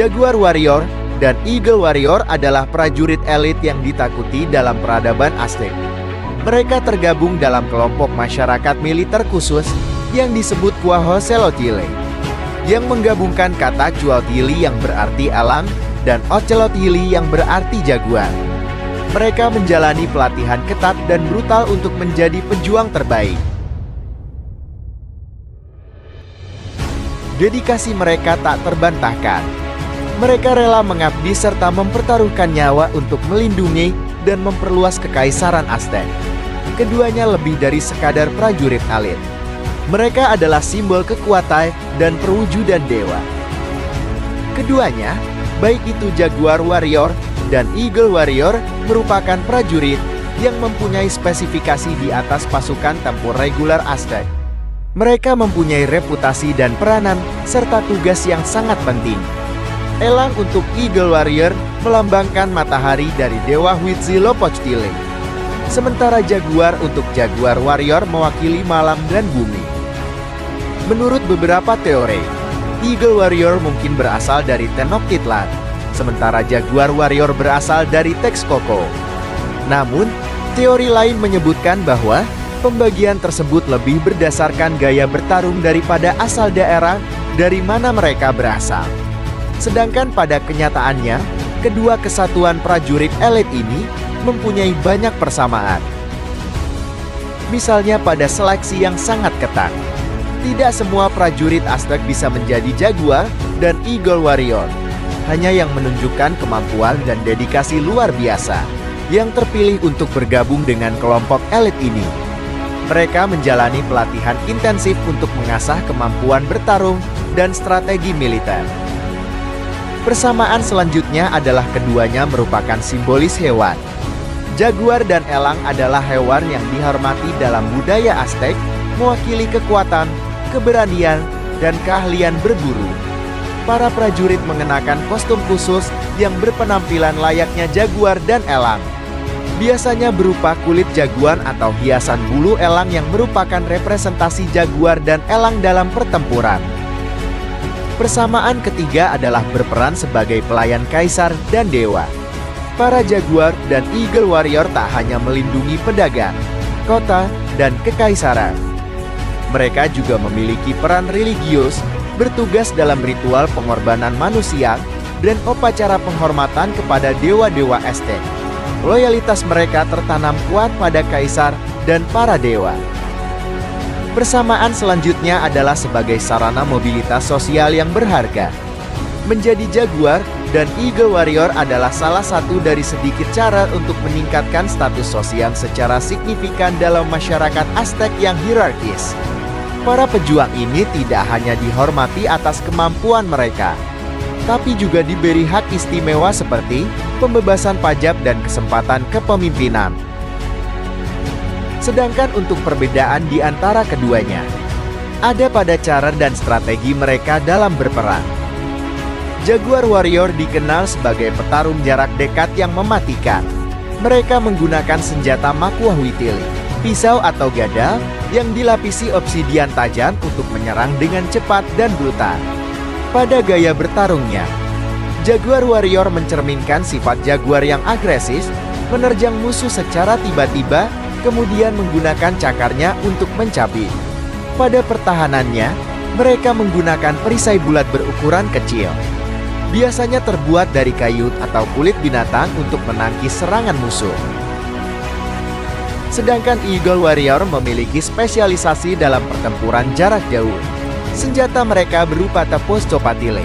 Jaguar Warrior dan Eagle Warrior adalah prajurit elit yang ditakuti dalam peradaban Aztec. Mereka tergabung dalam kelompok masyarakat militer khusus yang disebut Cuauhcelotli, yang menggabungkan kata Cuauhtli yang berarti elang dan Ocelotli yang berarti jaguar. Mereka menjalani pelatihan ketat dan brutal untuk menjadi pejuang terbaik. Dedikasi mereka tak terbantahkan. Mereka rela mengabdi serta mempertaruhkan nyawa untuk melindungi dan memperluas kekaisaran Aztec. Keduanya lebih dari sekadar prajurit elit. Mereka adalah simbol kekuatan dan perwujudan dewa. Keduanya, baik itu Jaguar Warrior dan Eagle Warrior, merupakan prajurit yang mempunyai spesifikasi di atas pasukan tempur reguler Aztec. Mereka mempunyai reputasi dan peranan serta tugas yang sangat penting. Elang untuk Eagle Warrior melambangkan matahari dari dewa Huitzilopochtli. Sementara Jaguar untuk Jaguar Warrior mewakili malam dan bumi. Menurut beberapa teori, Eagle Warrior mungkin berasal dari Tenochtitlan, sementara Jaguar Warrior berasal dari Texcoco. Namun, teori lain menyebutkan bahwa pembagian tersebut lebih berdasarkan gaya bertarung daripada asal daerah dari mana mereka berasal. Sedangkan pada kenyataannya, kedua kesatuan prajurit elit ini mempunyai banyak persamaan. Misalnya pada seleksi yang sangat ketat. Tidak semua prajurit Aztec bisa menjadi Jaguar dan Eagle Warrior. Hanya yang menunjukkan kemampuan dan dedikasi luar biasa yang terpilih untuk bergabung dengan kelompok elit ini. Mereka menjalani pelatihan intensif untuk mengasah kemampuan bertarung dan strategi militer. Persamaan selanjutnya adalah keduanya merupakan simbolis hewan. Jaguar dan elang adalah hewan yang dihormati dalam budaya Aztec, mewakili kekuatan, keberanian, dan keahlian berburu. Para prajurit mengenakan kostum khusus yang berpenampilan layaknya jaguar dan elang. Biasanya berupa kulit jaguar atau hiasan bulu elang yang merupakan representasi jaguar dan elang dalam pertempuran. Persamaan ketiga adalah berperan sebagai pelayan kaisar dan dewa. Para Jaguar dan Eagle Warrior tak hanya melindungi pedagang, kota, dan kekaisaran. Mereka juga memiliki peran religius, bertugas dalam ritual pengorbanan manusia, dan upacara penghormatan kepada dewa-dewa Aztec. Loyalitas mereka tertanam kuat pada kaisar dan para dewa. Persamaan selanjutnya adalah sebagai sarana mobilitas sosial yang berharga. Menjadi Jaguar dan Eagle Warrior adalah salah satu dari sedikit cara untuk meningkatkan status sosial secara signifikan dalam masyarakat Aztec yang hierarkis. Para pejuang ini tidak hanya dihormati atas kemampuan mereka, tapi juga diberi hak istimewa seperti pembebasan pajak dan kesempatan kepemimpinan. Sedangkan untuk perbedaan di antara keduanya, ada pada cara dan strategi mereka dalam berperang. Jaguar Warrior dikenal sebagai petarung jarak dekat yang mematikan. Mereka menggunakan senjata Makuahuitl, pisau atau gada yang dilapisi obsidian tajam untuk menyerang dengan cepat dan brutal. Pada gaya bertarungnya, Jaguar Warrior mencerminkan sifat jaguar yang agresif, menerjang musuh secara tiba-tiba, kemudian menggunakan cakarnya untuk mencabik. Pada pertahanannya, mereka menggunakan perisai bulat berukuran kecil. Biasanya terbuat dari kayu atau kulit binatang untuk menangkis serangan musuh. Sedangkan Eagle Warrior memiliki spesialisasi dalam pertempuran jarak jauh. Senjata mereka berupa tepos copatile,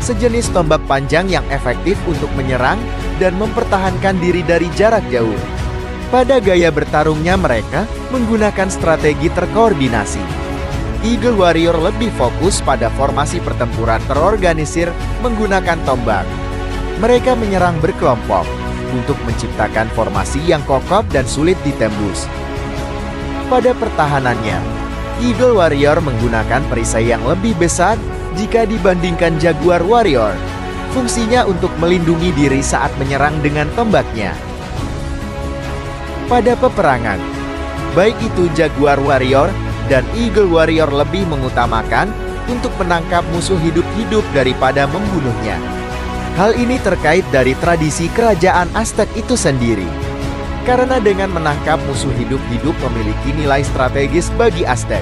sejenis tombak panjang yang efektif untuk menyerang dan mempertahankan diri dari jarak jauh. Pada gaya bertarungnya mereka menggunakan strategi terkoordinasi. Eagle Warrior lebih fokus pada formasi pertempuran terorganisir menggunakan tombak. Mereka menyerang berkelompok untuk menciptakan formasi yang kokoh dan sulit ditembus. Pada pertahanannya, Eagle Warrior menggunakan perisai yang lebih besar jika dibandingkan Jaguar Warrior. Fungsinya untuk melindungi diri saat menyerang dengan tombaknya. Pada peperangan, baik itu Jaguar Warrior dan Eagle Warrior lebih mengutamakan untuk menangkap musuh hidup-hidup daripada membunuhnya. Hal ini terkait dari tradisi kerajaan Aztec itu sendiri. Karena dengan menangkap musuh hidup-hidup memiliki nilai strategis bagi Aztec.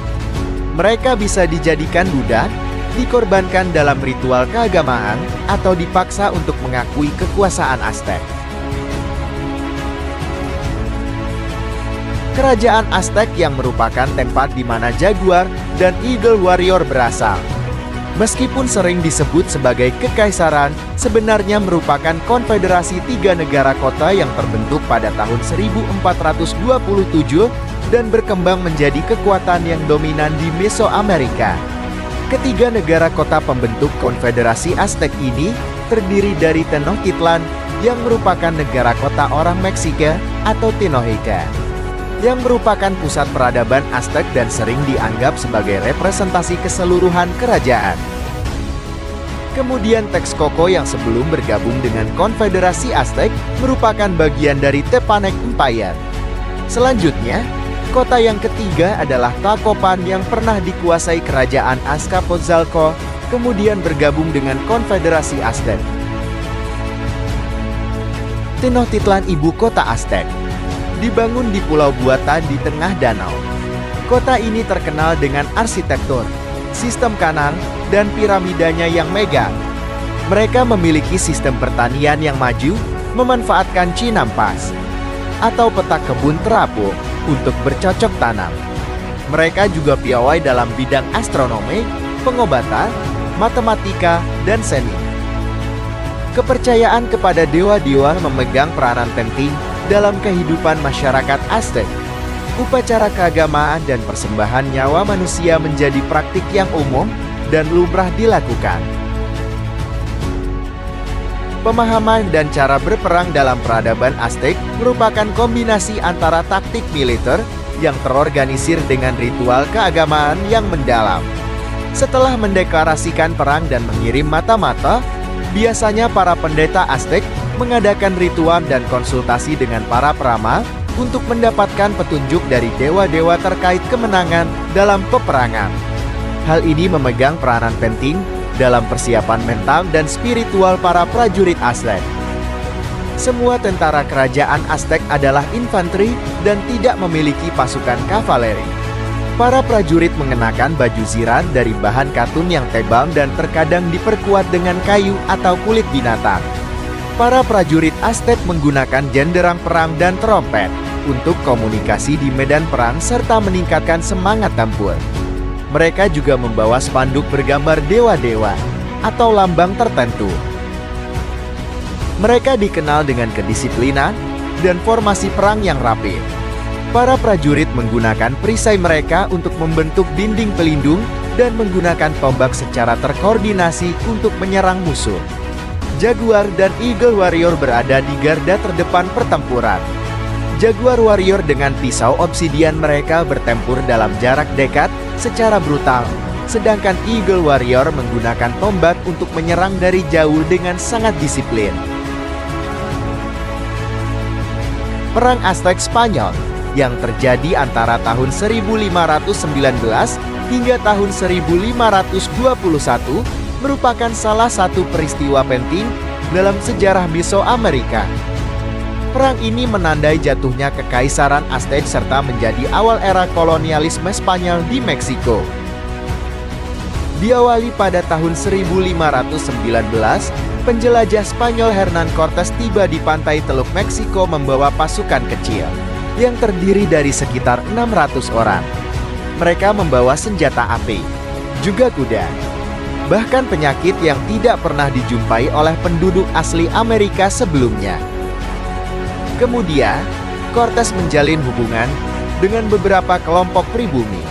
Mereka bisa dijadikan budak, dikorbankan dalam ritual keagamaan, atau dipaksa untuk mengakui kekuasaan Aztec. Kerajaan Aztec yang merupakan tempat di mana Jaguar dan Eagle Warrior berasal. Meskipun sering disebut sebagai kekaisaran, sebenarnya merupakan konfederasi 3 negara kota yang terbentuk pada tahun 1427 dan berkembang menjadi kekuatan yang dominan di Mesoamerika. Ketiga negara kota pembentuk konfederasi Aztec ini terdiri dari Tenochtitlan yang merupakan negara kota orang Meksika atau Tenochtitlan, yang merupakan pusat peradaban Aztec dan sering dianggap sebagai representasi keseluruhan kerajaan. Kemudian Texcoco yang sebelum bergabung dengan Konfederasi Aztec merupakan bagian dari Tepanec Empire. Selanjutnya, kota yang ketiga adalah Tlacopan yang pernah dikuasai kerajaan Azcapotzalco, kemudian bergabung dengan Konfederasi Aztec. Tenochtitlan, ibu kota Aztec, dibangun di pulau buatan di tengah danau. Kota ini terkenal dengan arsitektur, sistem kanal, dan piramidanya yang megah. Mereka memiliki sistem pertanian yang maju, memanfaatkan Cinampas, atau petak kebun terapung, untuk bercocok tanam. Mereka juga piawai dalam bidang astronomi, pengobatan, matematika, dan seni. Kepercayaan kepada dewa-dewa memegang peranan penting dalam kehidupan masyarakat Aztec. Upacara keagamaan dan persembahan nyawa manusia menjadi praktik yang umum dan lumrah dilakukan. Pemahaman dan cara berperang dalam peradaban Aztec merupakan kombinasi antara taktik militer yang terorganisir dengan ritual keagamaan yang mendalam. Setelah mendeklarasikan perang dan mengirim mata-mata, biasanya para pendeta Aztec mengadakan ritual dan konsultasi dengan para peramal untuk mendapatkan petunjuk dari dewa-dewa terkait kemenangan dalam peperangan. Hal ini memegang peranan penting dalam persiapan mental dan spiritual para prajurit Aztec. Semua tentara kerajaan Aztec adalah infanteri dan tidak memiliki pasukan kavaleri. Para prajurit mengenakan baju ziran dari bahan katun yang tebal dan terkadang diperkuat dengan kayu atau kulit binatang. Para prajurit Aztec menggunakan genderang perang dan trompet untuk komunikasi di medan perang serta meningkatkan semangat tempur. Mereka juga membawa spanduk bergambar dewa-dewa atau lambang tertentu. Mereka dikenal dengan kedisiplinan dan formasi perang yang rapi. Para prajurit menggunakan perisai mereka untuk membentuk dinding pelindung dan menggunakan tombak secara terkoordinasi untuk menyerang musuh. Jaguar dan Eagle Warrior berada di garda terdepan pertempuran. Jaguar Warrior dengan pisau obsidian mereka bertempur dalam jarak dekat secara brutal, sedangkan Eagle Warrior menggunakan tombak untuk menyerang dari jauh dengan sangat disiplin. Perang Aztec Spanyol yang terjadi antara tahun 1519 hingga tahun 1521 merupakan salah satu peristiwa penting dalam sejarah Mesoamerika. Perang ini menandai jatuhnya kekaisaran Aztec serta menjadi awal era kolonialisme Spanyol di Meksiko. Diawali pada tahun 1519, penjelajah Spanyol Hernán Cortés tiba di pantai Teluk Meksiko membawa pasukan kecil yang terdiri dari sekitar 600 orang. Mereka membawa senjata api, juga kuda, bahkan penyakit yang tidak pernah dijumpai oleh penduduk asli Amerika sebelumnya. Kemudian, Cortés menjalin hubungan dengan beberapa kelompok pribumi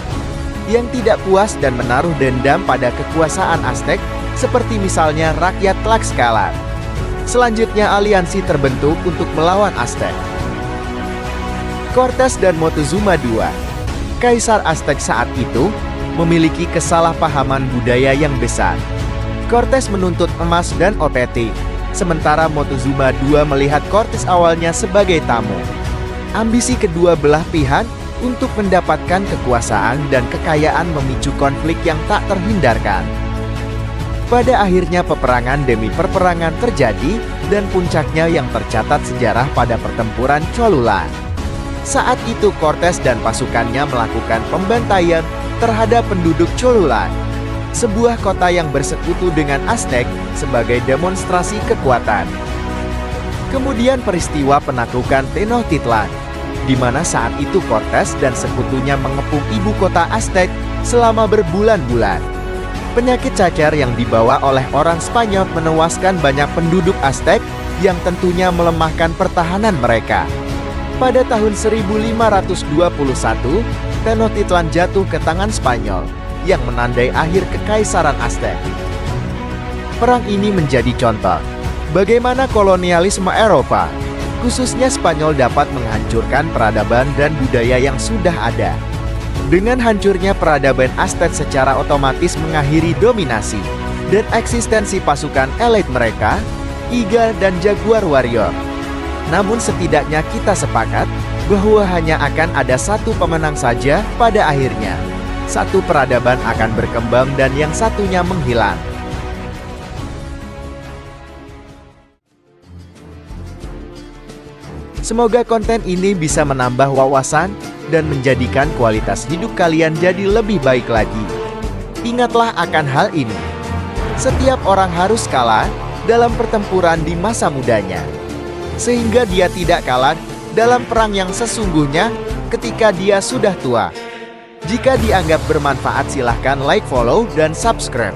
yang tidak puas dan menaruh dendam pada kekuasaan Aztec, seperti misalnya rakyat Tlaxcala. Selanjutnya aliansi terbentuk untuk melawan Aztec. Cortés dan Moctezuma II, kaisar Aztec saat itu, memiliki kesalahpahaman budaya yang besar. Cortés menuntut emas dan opeti, sementara Moctezuma II melihat Cortés awalnya sebagai tamu. Ambisi kedua belah pihak untuk mendapatkan kekuasaan dan kekayaan memicu konflik yang tak terhindarkan. Pada akhirnya peperangan demi perperangan terjadi dan puncaknya yang tercatat sejarah pada pertempuran Cholula. Saat itu Cortes dan pasukannya melakukan pembantaian terhadap penduduk Cholula, sebuah kota yang bersekutu dengan Aztec sebagai demonstrasi kekuatan. Kemudian peristiwa penaklukan Tenochtitlan, di mana saat itu Cortes dan sekutunya mengepung ibu kota Aztec selama berbulan-bulan. Penyakit cacar yang dibawa oleh orang Spanyol menewaskan banyak penduduk Aztec yang tentunya melemahkan pertahanan mereka. Pada tahun 1521, Tenochtitlan jatuh ke tangan Spanyol yang menandai akhir kekaisaran Aztec. Perang ini menjadi contoh bagaimana kolonialisme Eropa, khususnya Spanyol, dapat menghancurkan peradaban dan budaya yang sudah ada. Dengan hancurnya peradaban Aztec secara otomatis mengakhiri dominasi dan eksistensi pasukan elit mereka, Iga dan Jaguar Warrior. Namun setidaknya kita sepakat bahwa hanya akan ada satu pemenang saja pada akhirnya. Satu peradaban akan berkembang dan yang satunya menghilang. Semoga konten ini bisa menambah wawasan dan menjadikan kualitas hidup kalian jadi lebih baik lagi. Ingatlah akan hal ini. Setiap orang harus kalah dalam pertempuran di masa mudanya, sehingga dia tidak kalah dalam perang yang sesungguhnya ketika dia sudah tua. Jika dianggap bermanfaat silahkan like, follow, dan subscribe.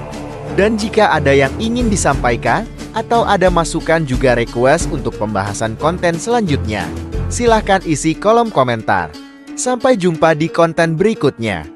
Dan jika ada yang ingin disampaikan, atau ada masukan juga request untuk pembahasan konten selanjutnya, silahkan isi kolom komentar. Sampai jumpa di konten berikutnya.